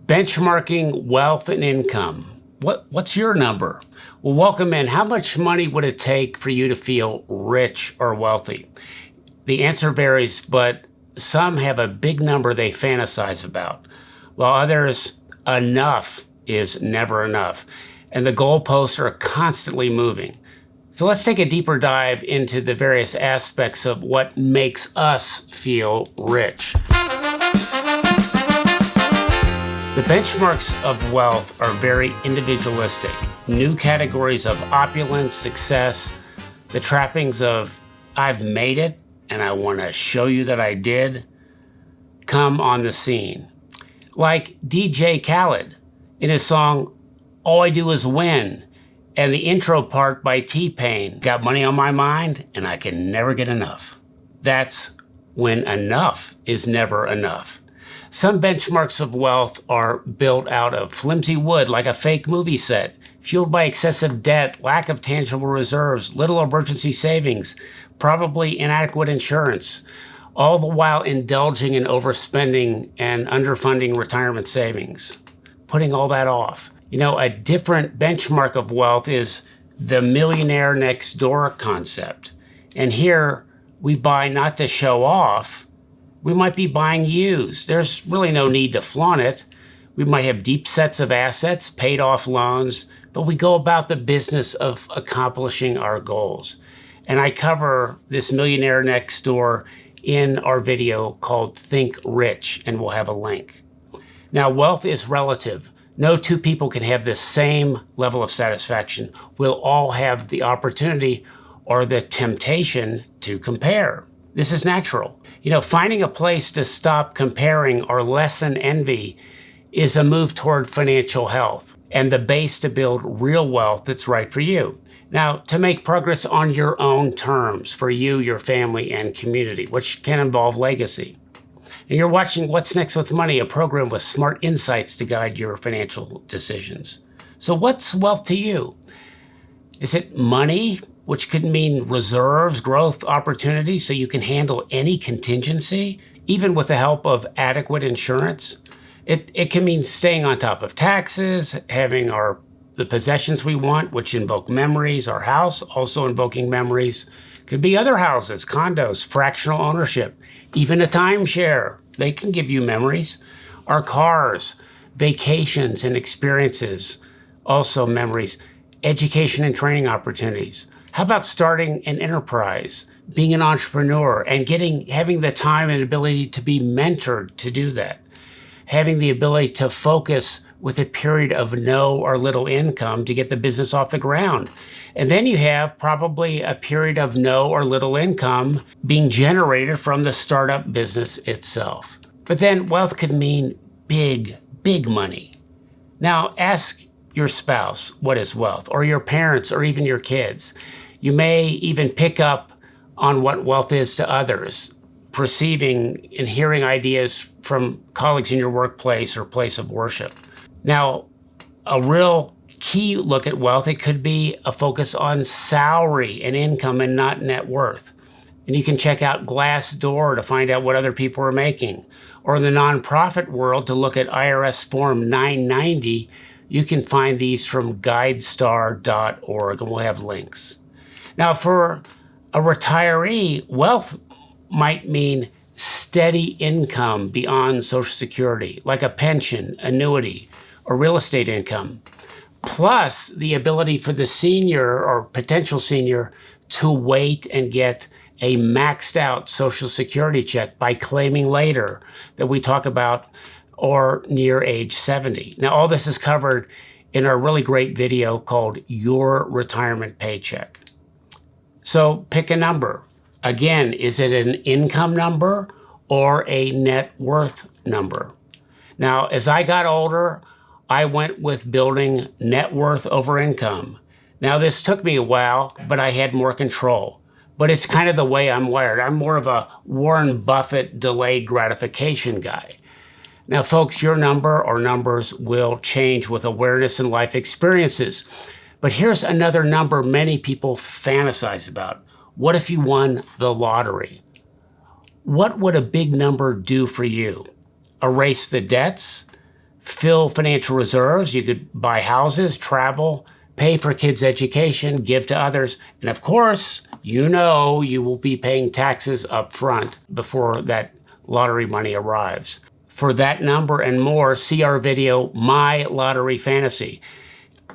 Benchmarking wealth and income. What's your number? Well, welcome in. How much money would it take for you to feel rich or wealthy? The answer varies, but some have a big number they fantasize about, while others, enough is never enough. And the goalposts are constantly moving. So let's take a deeper dive into the various aspects of what makes us feel rich. The benchmarks of wealth are very individualistic. New categories of opulence, success, the trappings of I've made it and I want to show you that I did, come on the scene. Like DJ Khaled in his song, All I Do Is Win, and the intro part by T-Pain, got money on my mind and I can never get enough. That's when enough is never enough. Some benchmarks of wealth are built out of flimsy wood like a fake movie set, fueled by excessive debt, lack of tangible reserves, little emergency savings, probably inadequate insurance, all the while indulging in overspending and underfunding retirement savings, putting all that off. You know, a different benchmark of wealth is the millionaire next door concept. And here we buy not to show off. We might be buying used. There's really no need to flaunt it. We might have deep sets of assets, paid off loans, but we go about the business of accomplishing our goals. And I cover this millionaire next door in our video called Think Rich, and we'll have a link. Now, wealth is relative. No two people can have the same level of satisfaction. We'll all have the opportunity or the temptation to compare. This is natural. You know, finding a place to stop comparing or lessen envy is a move toward financial health and the base to build real wealth that's right for you. Now, to make progress on your own terms for you, your family, and community, which can involve legacy. And you're watching What's Next with Money, a program with smart insights to guide your financial decisions. So what's wealth to you? Is it money, which could mean reserves, growth opportunities, so you can handle any contingency, even with the help of adequate insurance? It can mean staying on top of taxes, having the possessions we want, which invoke memories, our house also invoking memories. Could be other houses, condos, fractional ownership, even a timeshare. They can give you memories. Our cars, vacations and experiences, also memories. Education and training opportunities. How about starting an enterprise, being an entrepreneur, and having the time and ability to be mentored to do that? Having the ability to focus with a period of no or little income to get the business off the ground. And then you have probably a period of no or little income being generated from the startup business itself. But then wealth could mean big, big money. Now ask your spouse what is wealth, or your parents, or even your kids. You may even pick up on what wealth is to others, perceiving and hearing ideas from colleagues in your workplace or place of worship. Now, a real key look at wealth, it could be a focus on salary and income and not net worth. And you can check out Glassdoor to find out what other people are making. Or in the nonprofit world, to look at IRS Form 990, you can find these from guidestar.org, and we'll have links. Now, for a retiree, wealth might mean steady income beyond Social Security, like a pension, annuity, or real estate income, plus the ability for the senior or potential senior to wait and get a maxed out Social Security check by claiming later that we talk about, or near age 70. Now, all this is covered in our really great video called Your Retirement Paycheck. So pick a number. Again, is it an income number or a net worth number? Now, as I got older, I went with building net worth over income. Now, this took me a while, but I had more control. But it's kind of the way I'm wired. I'm more of a Warren Buffett delayed gratification guy. Now, folks, your number or numbers will change with awareness and life experiences. But here's another number many people fantasize about. What if you won the lottery? What would a big number do for you? Erase the debts? fill financial reserves. You could buy houses, travel, pay for kids' education, give to others. And of course, you know you will be paying taxes up front before that lottery money arrives. For that number and more, see our video, My Lottery Fantasy,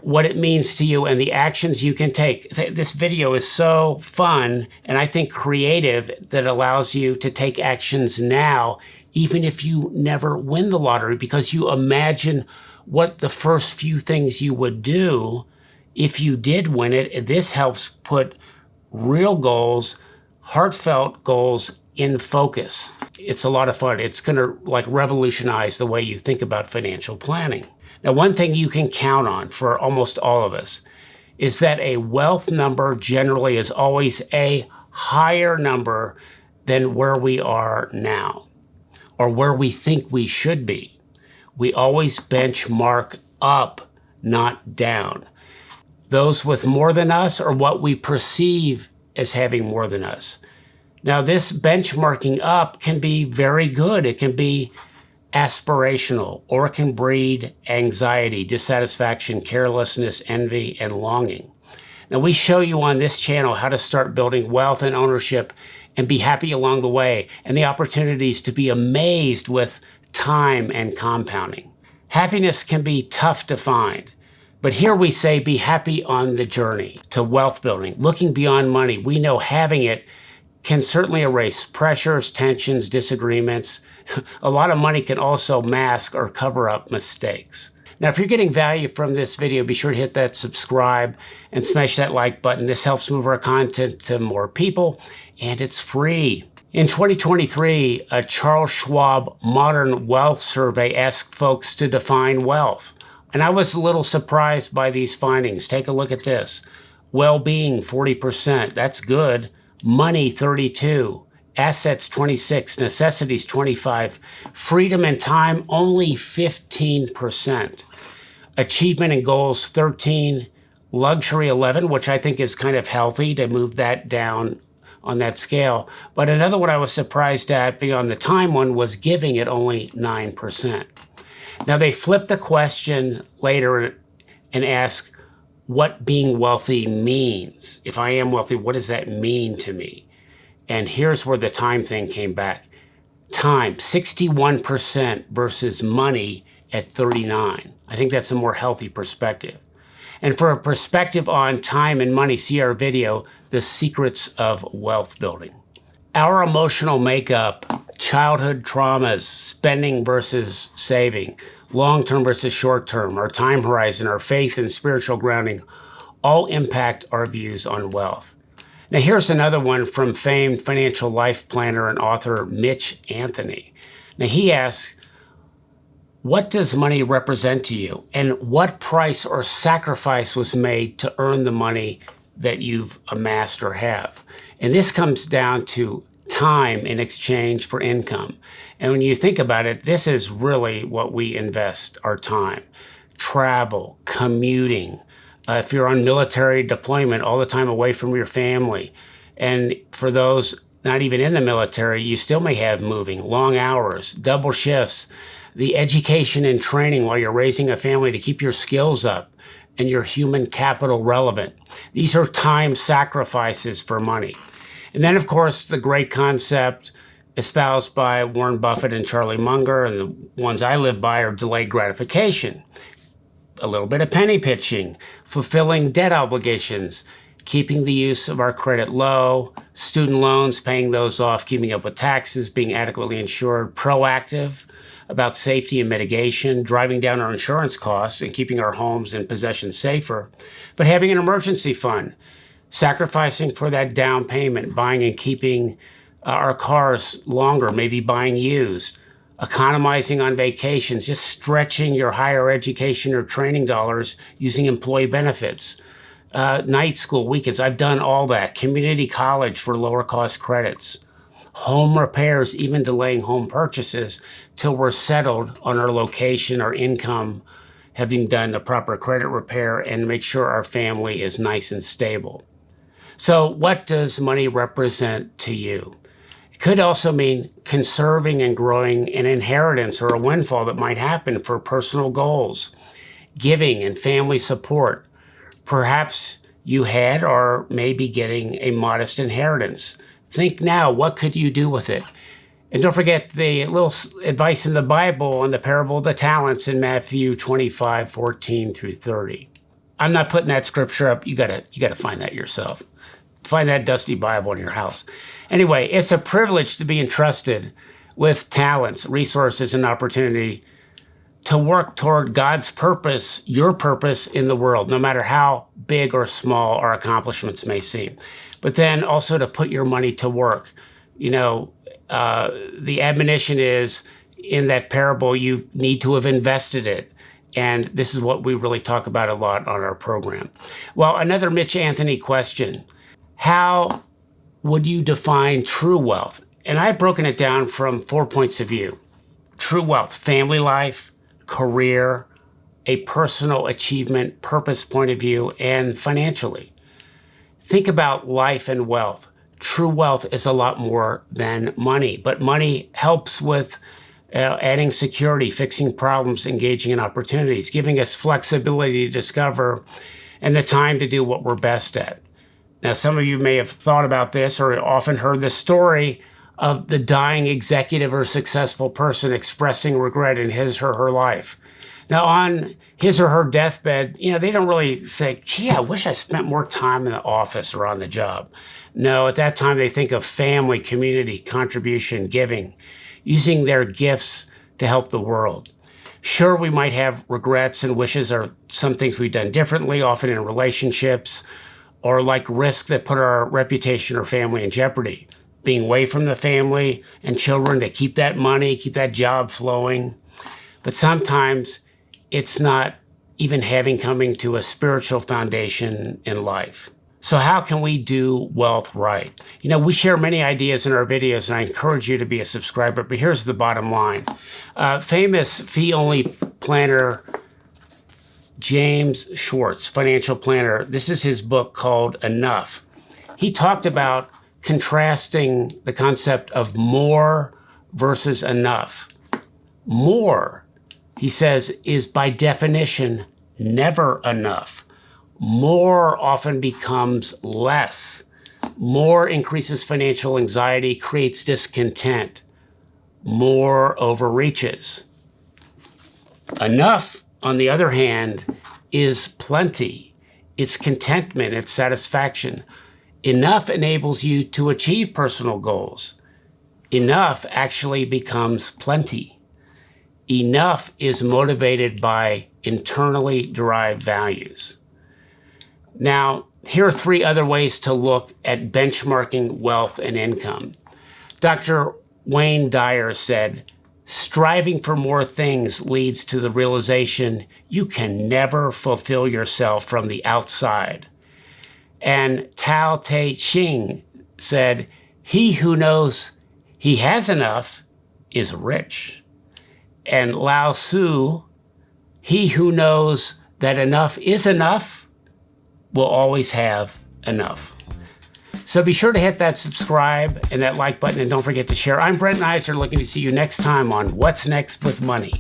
what it means to you and the actions you can take. This video is so fun and I think creative that allows you to take actions now, even if you never win the lottery, because you imagine what the first few things you would do if you did win it. This helps put real goals, heartfelt goals in focus. It's a lot of fun. It's going to revolutionize the way you think about financial planning. Now, one thing you can count on for almost all of us is that a wealth number generally is always a higher number than where we are now or where we think we should be. We always benchmark up, not down. Those with more than us are what we perceive as having more than us. Now, this benchmarking up can be very good. It can be aspirational, or it can breed anxiety, dissatisfaction, carelessness, envy, and longing. Now, we show you on this channel how to start building wealth and ownership and be happy along the way, and the opportunities to be amazed with time and compounding. Happiness can be tough to find, but here we say be happy on the journey to wealth building, looking beyond money. We know having it can certainly erase pressures, tensions, disagreements. A lot of money can also mask or cover up mistakes. Now, if you're getting value from this video, be sure to hit that subscribe and smash that like button. This helps move our content to more people, and it's free. In 2023, a Charles Schwab Modern Wealth Survey asked folks to define wealth. And I was a little surprised by these findings. Take a look at this. Well-being, 40%. That's good. Money, 32%. Assets, 26%. Necessities, 25%. Freedom and time, only 15%. Achievement and goals, 13%. Luxury, 11%, which I think is kind of healthy to move that down on that scale. But another one I was surprised at beyond the time one was giving at only 9%. Now, they flip the question later and ask what being wealthy means. If I am wealthy, what does that mean to me? And here's where the time thing came back. Time, 61% versus money at 39%. I think that's a more healthy perspective. And for a perspective on time and money, see our video, The Secrets of Wealth Building. Our emotional makeup, childhood traumas, spending versus saving, long-term versus short-term, our time horizon, our faith and spiritual grounding, all impact our views on wealth. Now, here's another one from famed financial life planner and author Mitch Anthony. Now, he asks, what does money represent to you? And what price or sacrifice was made to earn the money that you've amassed or have? And this comes down to time in exchange for income. And when you think about it, this is really what we invest our time. Travel, commuting, if you're on military deployment, all the time away from your family. And for those not even in the military, you still may have moving, long hours, double shifts, the education and training while you're raising a family to keep your skills up and your human capital relevant. These are time sacrifices for money. And then, of course, the great concept espoused by Warren Buffett and Charlie Munger, and the ones I live by, are delayed gratification. A little bit of penny pitching, fulfilling debt obligations, keeping the use of our credit low, student loans, paying those off, keeping up with taxes, being adequately insured, proactive about safety and mitigation, driving down our insurance costs and keeping our homes and possessions safer, but having an emergency fund, sacrificing for that down payment, buying and keeping our cars longer, maybe buying used, economizing on vacations, just stretching your higher education or training dollars using employee benefits, night school, weekends. I've done all that. Community college for lower cost credits, home repairs, even delaying home purchases till we're settled on our location, our income, having done the proper credit repair, and make sure our family is nice and stable. So what does money represent to you? Could also mean conserving and growing an inheritance or a windfall that might happen for personal goals, giving and family support. Perhaps you had or may be getting a modest inheritance. Think now, what could you do with it? And don't forget the little advice in the Bible on the parable of the talents in Matthew 25:14 through 30. I'm not putting that scripture up. You gotta find that yourself. Find that dusty Bible in your house. Anyway, it's a privilege to be entrusted with talents, resources, and opportunity to work toward God's purpose, your purpose in the world, no matter how big or small our accomplishments may seem. But then also to put your money to work. The admonition is in that parable, you need to have invested it. And this is what we really talk about a lot on our program. Well, another Mitch Anthony question. How would you define true wealth? And I've broken it down from 4 points of view. True wealth, family life, career, a personal achievement, purpose point of view, and financially. Think about life and wealth. True wealth is a lot more than money, but money helps with adding security, fixing problems, engaging in opportunities, giving us flexibility to discover and the time to do what we're best at. Now, some of you may have thought about this or often heard the story of the dying executive or successful person expressing regret in his or her life. Now, on his or her deathbed, they don't really say, gee, I wish I spent more time in the office or on the job. No, at that time, they think of family, community, contribution, giving, using their gifts to help the world. Sure, we might have regrets and wishes or some things we've done differently, often in relationships, or like risks that put our reputation or family in jeopardy. Being away from the family and children to keep that money, keep that job flowing. But sometimes it's not even coming to a spiritual foundation in life. So how can we do wealth right? We share many ideas in our videos, and I encourage you to be a subscriber, but here's the bottom line. Famous fee-only planner James Schwartz, financial planner, this is his book called Enough. He talked about contrasting the concept of more versus enough. More, he says, is by definition never enough. More often becomes less. More increases financial anxiety, creates discontent. More overreaches. Enough, on the other hand, is plenty. It's contentment, it's satisfaction. Enough enables you to achieve personal goals. Enough actually becomes plenty. Enough is motivated by internally derived values. Now, here are 3 other ways to look at benchmarking wealth and income. Dr. Wayne Dyer said, striving for more things leads to the realization you can never fulfill yourself from the outside. And Tao Te Ching said, he who knows he has enough is rich. And Lao Tzu, he who knows that enough is enough will always have enough. So be sure to hit that subscribe and that like button, and don't forget to share. I'm Brent Neiser, looking to see you next time on What's Next with Money.